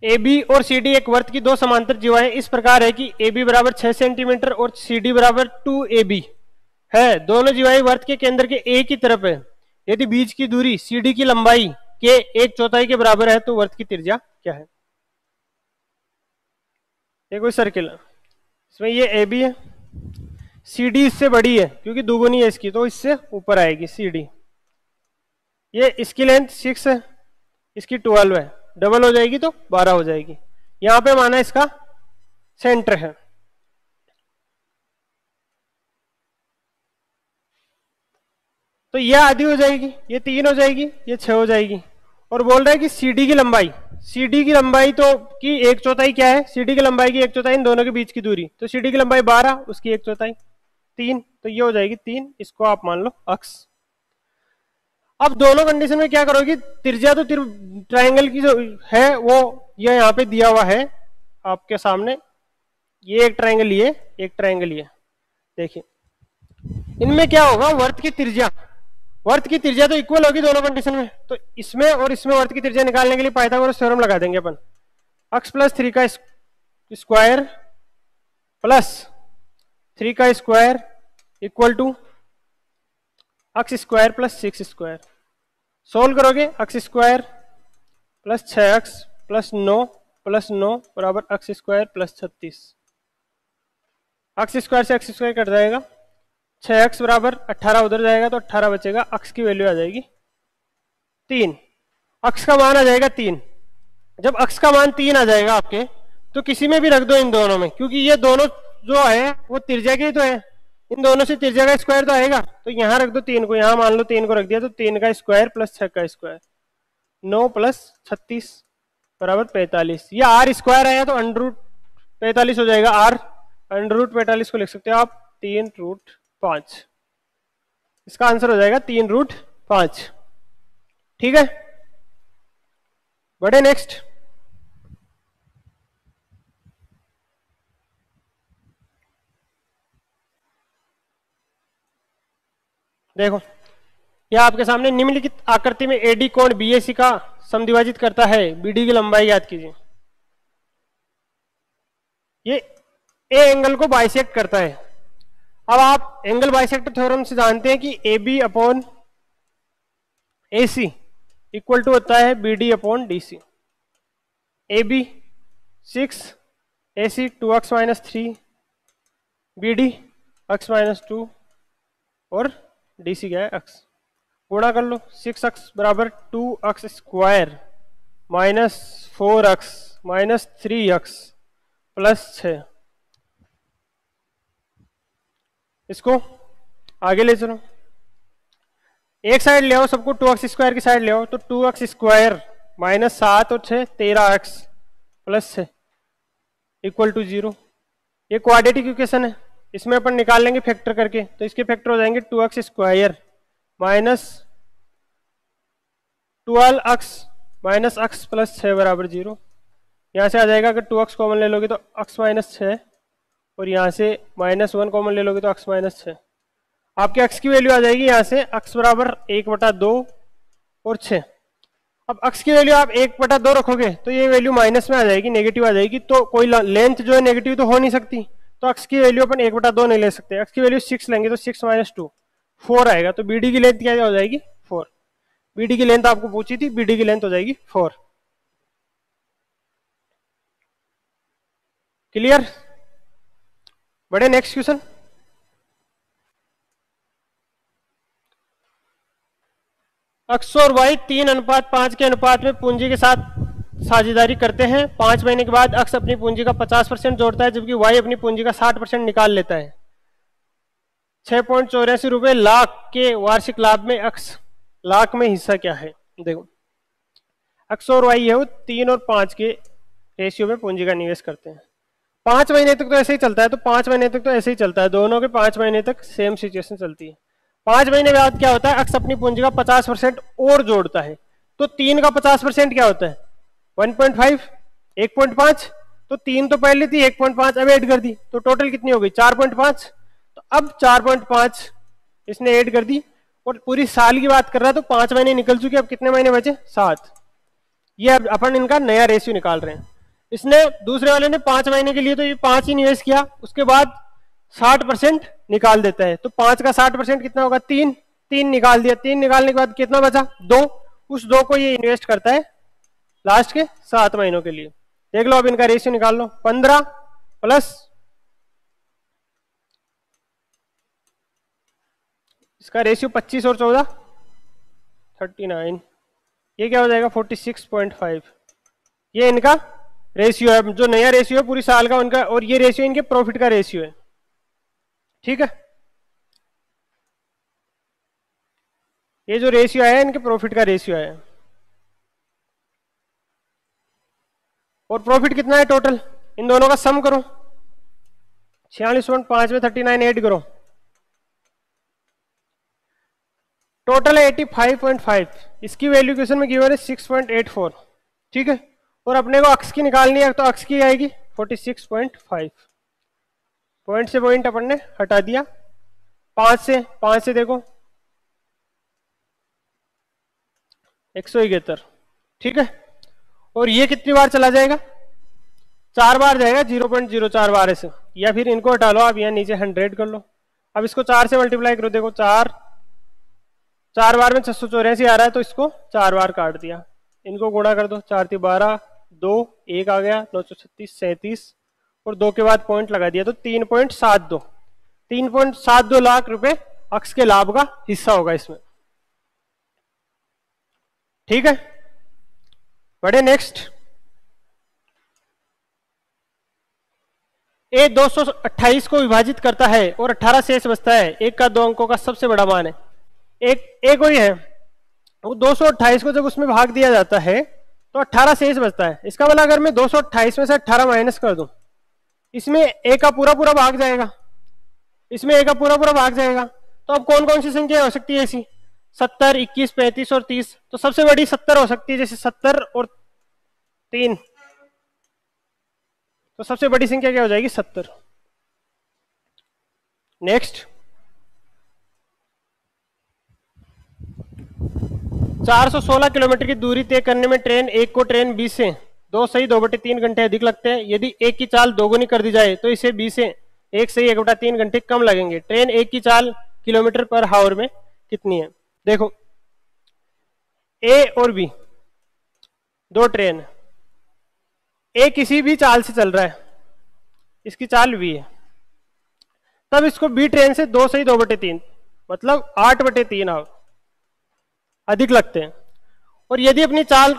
[SPEAKER 1] A B और सी डी एक वर्त की दो समांतर जीवाएं इस प्रकार है कि ए बी बराबर 6 सेंटीमीटर और सी डी बराबर 2ab है। दोनों जीवाएं वर्त के केंद्र के ए की तरफ है। यदि बीच की दूरी सी डी की लंबाई के 1/4 के बराबर है तो वर्त की त्रिज्या क्या है। ये कोई सर्किल है, इसमें ये ए बी है, सी डी इससे बड़ी है क्योंकि दुगुनी है इसकी, तो इससे ऊपर आएगी सी डी। ये इसकी लेंथ 6 है, इसकी 12 है, डबल हो जाएगी तो 12 हो जाएगी। यहां पे माना इसका सेंटर है। तो ये आधी हो जाएगी, ये 3 हो जाएगी, ये 6 हो जाएगी। और बोल रहा है कि सीडी की लंबाई, सीडी की लंबाई तो की 1/4 क्या है, सीडी की लंबाई की 1/4 इन दोनों के बीच की दूरी, तो सीडी की लंबाई 12, उसकी 1/4 3, तो ये हो जाएगी 3, इसको आप मान लो अक्स। अब दोनों कंडीशन में क्या करोगी, त्रिज्या तो ट्रायंगल की जो है वो ये यहाँ पे दिया हुआ है आपके सामने, ये एक ट्रायंगल, ये एक ट्रायंगल, ये देखिए इनमें क्या होगा, वर्त की त्रिज्या, वर्त की त्रिज्या तो इक्वल होगी दोनों कंडीशन में, तो इसमें और इसमें वर्त की त्रिज्या निकालने के लिए पाइथागोरस थ्योरम लगा देंगे अपन। अक्स प्लस 3 का स्क्वायर प्लस 3 का square equal to x square plus 6 square. Solve करोगे, x square plus 6x plus 9 plus 9 बराबर x square plus 36। X square से अक्स स्क्वायर कट जाएगा, 6x बराबर 18 उधर जाएगा तो 18 बचेगा, अक्स की वैल्यू आ जाएगी 3, अक्स का मान आ जाएगा 3। जब अक्स का मान 3 आ जाएगा आपके, तो किसी में भी रख दो इन दोनों में, क्योंकि ये दोनों जो है वो त्रिज्या के ही तो है, इन दोनों से त्रिज्या का स्क्वायर तो आएगा, तो यहां रख दो 3 को, यहां मान लो 3 को रख दिया, तो 3 का स्क्वायर प्लस 6 का स्क्वायर, 9 प्लस 36 बराबर 45। ये आर स्क्वायर आया तो √45 हो जाएगा, आर √45 को लिख सकते हो आप 3√5, इसका आंसर हो जाएगा 3√5। ठीक है, बढ़े नेक्स्ट। देखो यह आपके सामने निम्नलिखित आकृति में एडी कोण बीएसी का समद्विभाजित करता है, बीडी की लंबाई याद कीजिए। ये ए एंगल को बाइसेक्ट करता है। अब आप एंगल बाइसेक्टर थ्योरम से जानते हैं कि A B upon A C equal to होता है B D upon D C. A B 6, A C 2x - 3, B D x - 2 और डी सी क्या है x। गुणा कर लो, 6x बराबर 2x square minus 4x minus 3x plus 6। इसको आगे ले चलो, एक साइड ले आओ सबको, 2x स्क्वायर की साइड ले आओ, तो 2x स्क्वायर माइनस 7 और 6 13x प्लस 6 इक्वल टू 0। ये क्वाड्रेटिक इक्वेशन है, इसमें अपन निकाल लेंगे फैक्टर करके, तो इसके फैक्टर हो जाएंगे 2x square minus 12x minus x plus 6 बराबर 0। यहाँ से आ जाएगा, अगर 2x कॉमन ले लोगे तो x माइनस 6, और यहाँ से -1 कॉमन ले लोगे तो x माइनस 6। आपके x की वैल्यू आ जाएगी यहाँ से x बराबर 1/2 और 6। अब x की वैल्यू आप 1/2 रखोगे तो ये वैल्यू माइनस में आ जाएगी, नेगेटिव आ जाएगी, तो कोई लेंथ जो है नेगेटिव तो हो नहीं सकती, तो x की वैल्यू अपन 1/2 नहीं ले सकते। x की वैल्यू 6 लेंगे तो 6 - 2 4 आएगा, तो BD की लेंथ क्या हो जाएगी 4। BD की लेंथ आपको पूछी थी, BD की लेंथ हो जाएगी 4। क्लियर, बढ़े नेक्स्ट क्वेश्चन। एक्स और वाई 3:5 के अनुपात में पूंजी के साथ साझेदारी करते हैं। 5 महीने के बाद एक्स अपनी पूंजी का 50% जोड़ता है, जबकि वाई अपनी पूंजी का 60% निकाल लेता है। 6.84 रुपए लाख के वार्षिक लाभ में एक्स लाख में हिस्सा क्या है। देखो एक्स और वाई है वो 3 और 5 के रेशियो में पूंजी का निवेश करते हैं। 5 महीने तक तो ऐसे ही चलता है, तो 5 महीने तक तो ऐसे ही चलता है, दोनों के 5 महीने तक सेम सिचुएशन चलती है। 5 महीने बाद क्या होता है, एक्स अपनी पूंजी का 50% और जोड़ता है, तो 3 का 50% क्या होता है 1.5, 1.5, तो 3 तो पहले थी, 1.5 अब ऐड कर दी, तो टोटल कितनी हो गई 4.5। तो अब 4.5 इसने ऐड कर दी, और पूरी साल की बात कर रहा है, तो 5 महीने निकल चुके, अब कितने महीने बचे 7। ये अब अपन इनका नया रेशियो निकाल रहे हैं। इसने दूसरे वाले ने 5 महीने के लिए तो ये 5 ही निवेश किया, उसके बाद 60% निकाल देता है, तो 5 का 60% कितना होगा 3 निकाल दिया। 3 निकालने के बाद कितना बचा 2, उस 2 को ये इन्वेस्ट करता है लास्ट के 7 महीनों के लिए। देख लो अब इनका रेशियो निकाल लो, 15 प्लस इसका रेशियो 25 और 14 39, ये क्या हो जाएगा 46.5। ये इनका रेशियो है, जो नया रेशियो है पूरी साल का उनका, और ये रेशियो इनके प्रॉफिट का रेशियो है। ठीक है, ये जो रेशियो आया इनके प्रॉफिट का रेशियो आया। और प्रॉफिट कितना है टोटल, इन दोनों का सम करो, 46.5 में 39 ऐड करो, टोटल है 85.5। इसकी वैल्यू क्वेश्चन में गिवन है 6.84। ठीक है, और अपने को अक्स की निकालनी है, तो अक्स की आएगी 46.5। पॉइंट से पॉइंट अपन ने हटा दिया, 5 से देखो 171। ठीक है, और ये कितनी बार चला जाएगा, 4 बार जाएगा, 0.04 बार ऐसे, या फिर इनको हटा लो आप, यहाँ नीचे 100 कर लो। अब इसको 4 से मल्टीप्लाई करो, देखो 4 बार में 684 आ रहा है, तो इसको 4 बार काट दिया, इनको गुणा कर दो, 4 3 12, 2 1 आ गया, 936 37, और 2 के बाद पॉइंट लगा दिया, तो 3.72 लाख रुपए अक्स के लाभ का हिस्सा होगा इसमें। ठीक है, बढ़े नेक्स्ट। ए 228 को विभाजित करता है और 18 शेष बचता है, एक का 2 अंकों का सबसे बड़ा मान है। एक वही है, वो 228 को जब उसमें भाग दिया जाता है तो 18 शेष बचता है। इसका मतलब अगर मैं 228 में से 18 माइनस कर दूं, इसमें ए का पूरा पूरा भाग जाएगा, इसमें ए का पूरा पूरा भाग जाएगा। तो अब कौन कौन सी संख्या हो सकती है ऐसी, 70, 21, 35 और 30। तो सबसे बड़ी 70 हो सकती है, जैसे 70 और 3, तो सबसे बड़ी संख्या क्या हो जाएगी 70। नेक्स्ट, 416 किलोमीटर की दूरी तय करने में ट्रेन 1 को ट्रेन बी से 2 सही 2/3 घंटे अधिक लगते हैं। यदि एक की चाल दोगुनी कर दी जाए तो इसे बी से 1 सही 1/3 घंटे कम लगेंगे। ट्रेन 1 की चाल किलोमीटर पर हावर में कितनी है। देखो, ए और बी 2 ट्रेन, ए किसी भी चाल से चल रहा है, इसकी चाल वी है, तब इसको बी ट्रेन से 2 सही 2/3 मतलब 8/3 आवर अधिक लगते हैं। और यदि अपनी चाल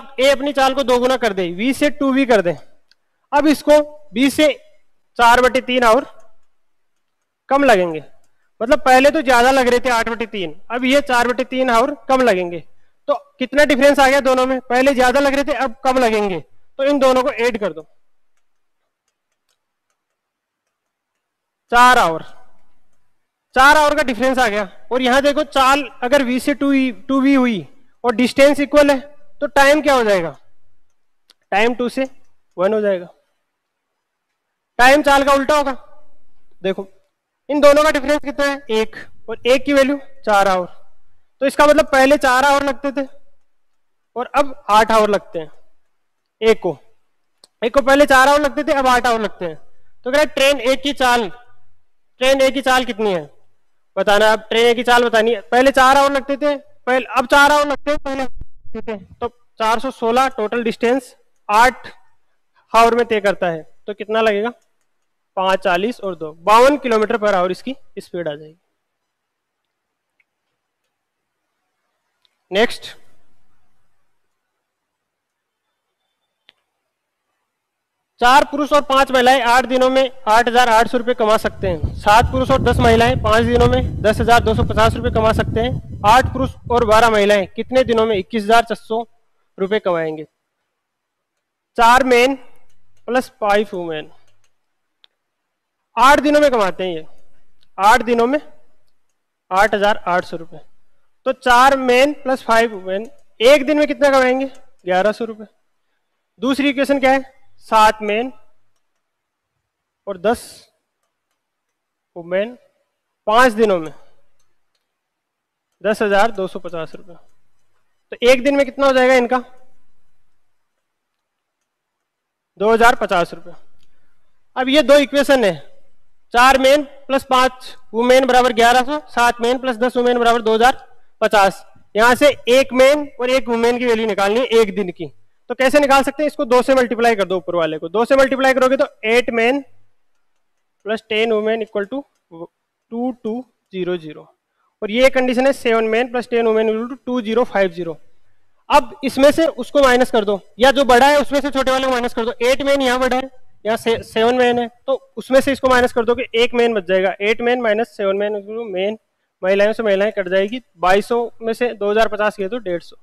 [SPEAKER 1] को 2 गुना कर दे, v से 2v कर दे, अब इसको b से 4/3 आवर कम लगेंगे। मतलब पहले तो ज्यादा लग रहे थे 8/3, अब ये 4/3 आवर कम लगेंगे। तो कितना डिफरेंस आ गया दोनों में, पहले ज्यादा लग रहे थे अब कम लगेंगे, तो इन दोनों को ऐड कर दो, 4 आवर का डिफरेंस आ गया। और यहां देखो, चाल अगर v से 2v हुई और डिस्टेंस इक्वल है, तो टाइम क्या हो जाएगा, टाइम 2 से 1 हो जाएगा, टाइम चाल का उल्टा होगा। देखो, इन दोनों का डिफरेंस कितना है 1, और 1 की वैल्यू 4 आवर। तो इसका मतलब पहले 4 आवर लगते थे और अब 8 आवर लगते हैं। एक को पहले 4 आवर लगते थे, अब 8 आवर लगते हैं। तो कह रहे ट्रेन ए की चाल कितनी है बताना। अब ट्रेन ए की चाल बतानी है, पहले 4 आवर लगते थे, अब 4 आवर लगते हैं पहले, ठीक है। तो 416 टोटल डिस्टेंस 8 आवर में तय करता है, तो कितना लगेगा 5 40 और 2 52 किलोमीटर पर आवर इसकी स्पीड आ जाएगी। नेक्स्ट, चार पुरुष और 5 महिलाएं 8 दिनों में 8,800 रुपए कमा सकते हैं। 7 पुरुष और 10 महिलाएं 5 दिनों में 10,250 रुपए कमा सकते हैं। 8 पुरुष और 12 महिलाएं कितने दिनों में 21,400 रुपए कमाएंगे। 4 मेन प्लस 5 वुमेन 8 दिनों में कमाते हैं। ये 8 दिनों में 8,800 रुपए। तो 4 मेन प्लस 5 वुमेन एक दिन में कितना कमाएंगे 1,100 रुपए। दूसरी इक्वेशन क्या है, 7 मेन और 10 वुमेन 5 दिनों में 10,250 रुपए। तो एक दिन में कितना हो जाएगा इनका 2,050 रुपए। अब ये दो इक्वेशन है, 4 मेन प्लस 5 वुमेन बराबर 1,100, 7 मेन प्लस 10 वुमेन बराबर 2,050। यहां से एक मेन और एक वुमेन की वैल्यू निकालनी है एक दिन की। तो कैसे निकाल सकते हैं, इसको 2 से मल्टीप्लाई कर दो, ऊपर वाले को 2 से मल्टीप्लाई करोगे तो 8 men plus 10 women equal to 2200, और ये कंडीशन है 7 men plus 10 women equal to 2050। अब इसमें से उसको माइनस कर दो, या जो बड़ा है उसमें से छोटे वाले को माइनस कर दो। 8 मेन यहाँ बड़ा है, यहाँ 7 मेन है, तो उसमें से इसको माइनस कर दो कि एक मेन बच जाएगा। 8 मेन माइनस 7 मेन, मेन महिलाएं से महिलाएं कट जाएगी, 2200 में से 2050 किया तो 150।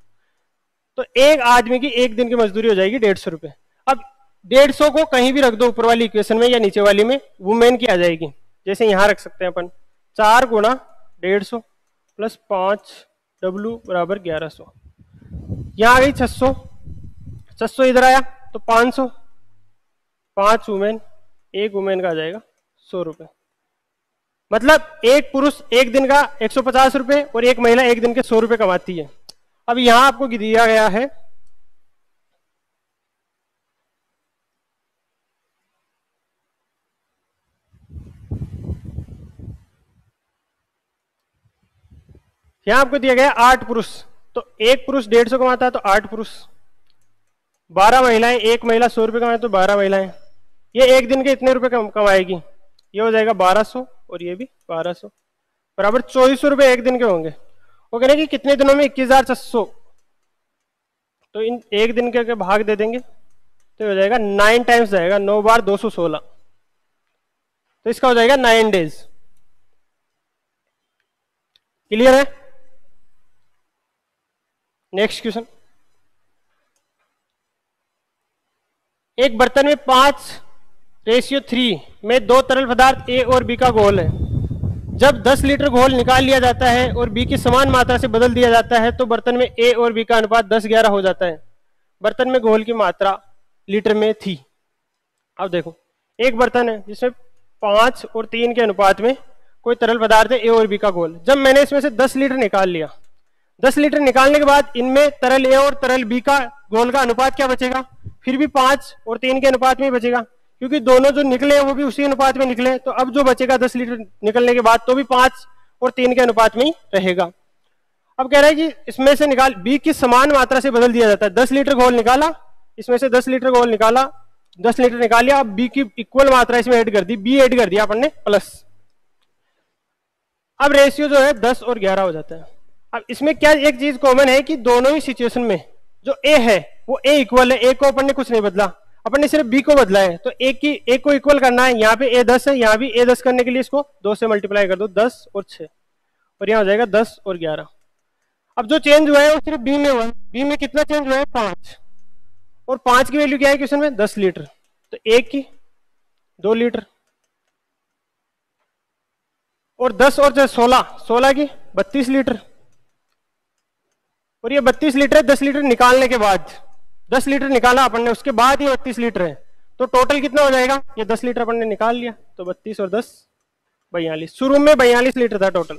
[SPEAKER 1] तो एक आदमी की एक दिन की मजदूरी हो जाएगी 150 रुपए। अब 150 को कहीं भी रख दो, ऊपर वाली इक्वेशन में या नीचे वाली में, वुमेन की आ जाएगी। जैसे यहां रख सकते हैं अपन 4 गुणा 150 प्लस 5 W बराबर 1100, यहां आ गई 600, 600 इधर आया तो 500, 5 वुमेन, एक वुमेन का आ जाएगा 100 रुपए। मतलब एक पुरुष एक दिन का 150 रुपए और एक महिला एक दिन के 100 रुपए कमाती है। अब यहां आपको दिया गया है यहां आपको दिया गया 8 पुरुष, तो एक पुरुष 150 कमाता है तो 8 पुरुष, 12 महिलाएं, एक महिला 100 रुपए कमाए तो 12 महिलाएं। ये एक दिन के इतने रुपए कमाएगी, ये हो जाएगा 1200 और ये भी 1200, बराबर 2400 रुपए एक दिन के होंगे। वो कह रहे हैं कि कितने दिनों में 21,600, तो इन एक दिन के भाग दे देंगे तो हो जाएगा 9 टाइम्स जाएगा, 9 बार 216, तो इसका हो जाएगा 9 डेज। क्लियर है? नेक्स्ट क्वेश्चन, एक बर्तन में 5:3 में 2 तरल पदार्थ ए और बी का घोल है। जब 10 लीटर घोल निकाल लिया जाता है और बी की समान मात्रा से बदल दिया जाता है तो बर्तन में ए और बी का अनुपात 10:11 हो जाता है। बर्तन में घोल की मात्रा लीटर में थी। अब देखो, एक बर्तन है जिसमें 5 और 3 के अनुपात में कोई तरल पदार्थ है ए और बी का घोल। जब मैंने इसमें से 10 लीटर निकाल लिया, 10 लीटर निकालने के बाद इनमें तरल ए और तरल बी का घोल का अनुपात क्या बचेगा? फिर भी 5 और 3 के अनुपात में ही बचेगा, क्योंकि दोनों जो निकले वो भी उसी अनुपात में निकले। तो अब जो बचेगा 10 लीटर निकलने के बाद तो भी 5 और 3 के अनुपात में ही रहेगा। अब कह रहा है कि इसमें से निकाल बी की समान मात्रा से बदल दिया जाता है। 10 लीटर घोल निकाला, इसमें से 10 लीटर घोल निकाला, 10 लीटर निकाल लिया, अब बी की इक्वल मात्रा इसमें ऐड कर दी, बी ऐड कर दिया अपन ने प्लस। अब रेशियो जो है 10 और 11 हो जाता है। अब इसमें क्या एक चीज कॉमन है कि दोनों ही सिचुएशन में जो ए है वो ए इक्वल है, ए को अपन ने कुछ नहीं बदला, अपन ने सिर्फ बी को बदला है। तो ए को इक्वल करना है, यहाँ पे ए 10 है, यहाँ भी ए 10 करने के लिए इसको 2 से मल्टीप्लाई कर दो, 10 और 6, और यहाँ हो जाएगा 10 और 11। अब जो चेंज हुआ है वो सिर्फ बी में हुआ है। बी में कितना चेंज हुआ है? 5, और 5 की वैल्यू क्या है क्वेश्चन में? 10 लीटर, तो एक की 2 लीटर, और 10 और 16, 16 की 32 लीटर, और ये 32 लीटर 10 लीटर निकालने के बाद, 10 लीटर निकाला अपन ने, उसके बाद ये 32 लीटर है, तो टोटल कितना हो जाएगा? ये 10 लीटर अपन ने निकाल लिया, तो 32 और 10 42, शुरू में 42 लीटर था टोटल।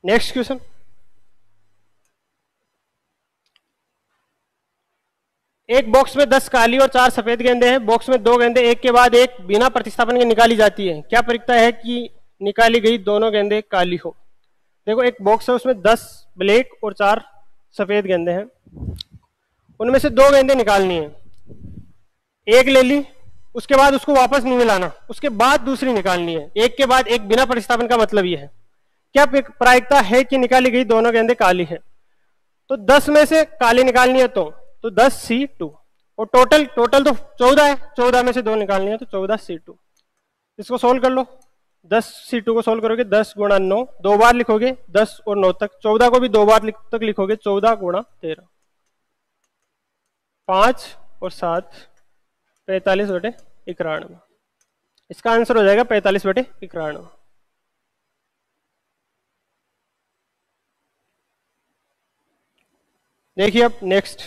[SPEAKER 1] नेक्स्ट क्वेश्चन, एक बॉक्स में 10 काली और 4 सफेद गेंदे हैं। बॉक्स में 2 गेंदे एक के बाद एक बिना प्रतिस्थापन के निकाली जाती है। क्या प्रक्रिया है कि निकाली गई दोनों गेंदे काली हो? देखो, एक बॉक्स है उसमें 10 ब्लैक और 4 सफेद गेंदे हैं, उनमें से 2 गेंदे निकालनी है। एक ले ली, उसके बाद उसको वापस नहीं मिलाना, उसके बाद दूसरी निकालनी है, एक के बाद एक बिना प्रतिस्थापन का मतलब यह है। क्या प्रायिकता है कि निकाली गई दोनों गेंदे काली है? तो 10 में से काली निकालनी है तो 10C2, और टोटल तो 14 है, 14 में से 2 निकालनी है तो 14C2। इसको सोल्व कर लो, 10C2 को सोल्व करोगे 10 गुणा 9, 2 बार लिखोगे 10 और 9 तक, 14 को भी 2 बार तक लिखोगे, 14 गुणा 13, 5 और 7 45/91। इसका आंसर हो जाएगा 45/91। देखिए अब नेक्स्ट,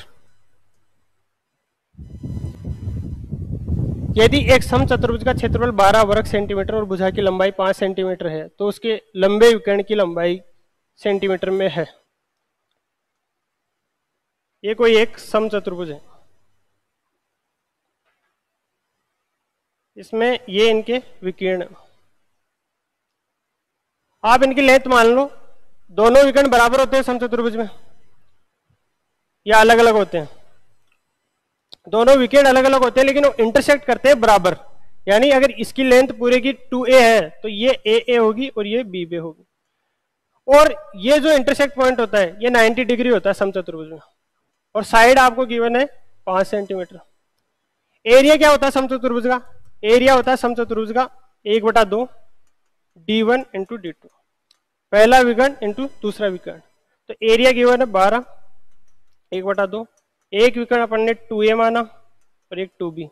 [SPEAKER 1] यदि एक समचतुर्भुज का क्षेत्रफल 12 वर्ग सेंटीमीटर और भुजा की लंबाई 5 सेंटीमीटर है तो उसके लंबे विकर्ण की लंबाई सेंटीमीटर में है। ये कोई एक समचतुर्भुज है, इसमें ये इनके विकीर्ण, आप इनकी लेंथ मान लो, दोनों विकर्ण बराबर होते हैं समचतुर्भुज में या अलग अलग होते हैं? दोनों विकेट अलग अलग होते हैं लेकिन वो इंटरसेक्ट करते हैं बराबर। यानी अगर इसकी लेंथ पूरे की 2a है तो ये a होगी और ये b होगी। और ये जो इंटरसेक्ट पॉइंट होता है ये 90 डिग्री होता है समचतुर्भुज में, और साइड आपको गिवन है 5 सेंटीमीटर। एरिया क्या होता है समचतुर्भुज का? एरिया होता है समचतुर्भुज का 1/2 d1 इंटू d2, पहला विकर्ण इंटू दूसरा विकर्ण। तो एरिया गिवन है 12, 1/2, एक विकर्ण अपन ने 2a माना और एक 2b,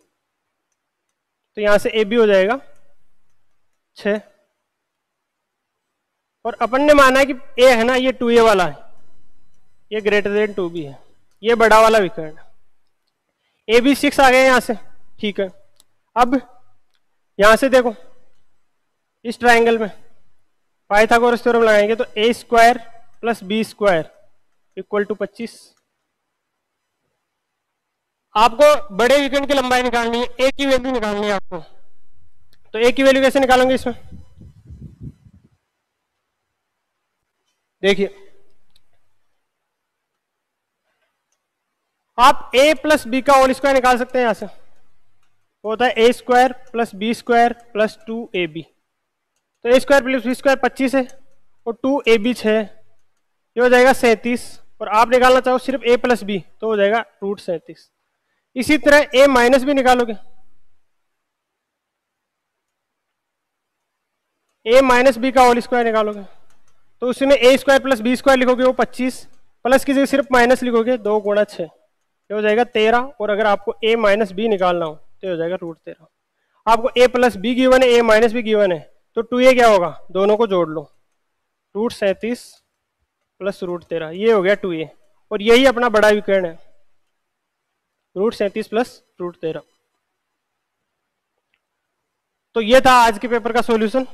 [SPEAKER 1] तो यहां से ab हो जाएगा 6। और अपन ने माना कि a है ना, ये 2a वाला है, ये ग्रेटर देन 2b है, ये बड़ा वाला विकर्ण। ab 6 आ गया यहां से, ठीक है। अब यहां से देखो इस ट्राइंगल में पाइथागोरस थ्योरम लगाएंगे तो a square plus b square equal to 25। आपको बड़े विकर्ण की लंबाई निकालनी है, a की वैल्यू निकालनी है आपको। तो a की वैल्यू कैसे निकालोगे इसमें? देखिए आप a प्लस बी का होल स्क्वायर निकाल सकते हैं यहां से, वो होता है a square plus b square plus 2ab। तो a square plus b square 25 है और 2ab 6 है, ये हो जाएगा 37। और आप निकालना चाहो सिर्फ a प्लस बी तो हो जाएगा √37। इसी तरह a माइनस बी निकालोगे, a माइनस बी का होल स्क्वायर निकालोगे तो उसमें a square plus b square लिखोगे वो 25, प्लस की जगह सिर्फ माइनस लिखोगे 2 गुणा 6, ये हो जाएगा 13। और अगर आपको a माइनस बी निकालना हो तो ये हो जाएगा √13। आपको a प्लस बी गिवन है, a माइनस बी गिवन है, तो 2a क्या होगा, दोनों को जोड़ लो, √37 प्लस √13, ये हो गया 2a। और यही अपना बड़ा विकर्ण है, √37 प्लस √13। तो ये था आज के पेपर का सॉल्यूशन।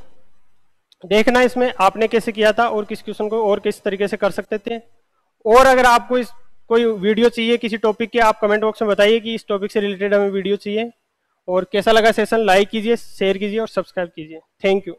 [SPEAKER 1] देखना इसमें आपने कैसे किया था और किस क्वेश्चन को और किस तरीके से कर सकते थे। और अगर आपको इस कोई वीडियो चाहिए किसी टॉपिक के, आप कमेंट बॉक्स में बताइए कि इस टॉपिक से रिलेटेड हमें वीडियो चाहिए। और कैसा लगा सेशन, लाइक कीजिए, शेयर कीजिए और सब्सक्राइब कीजिए। Thank you.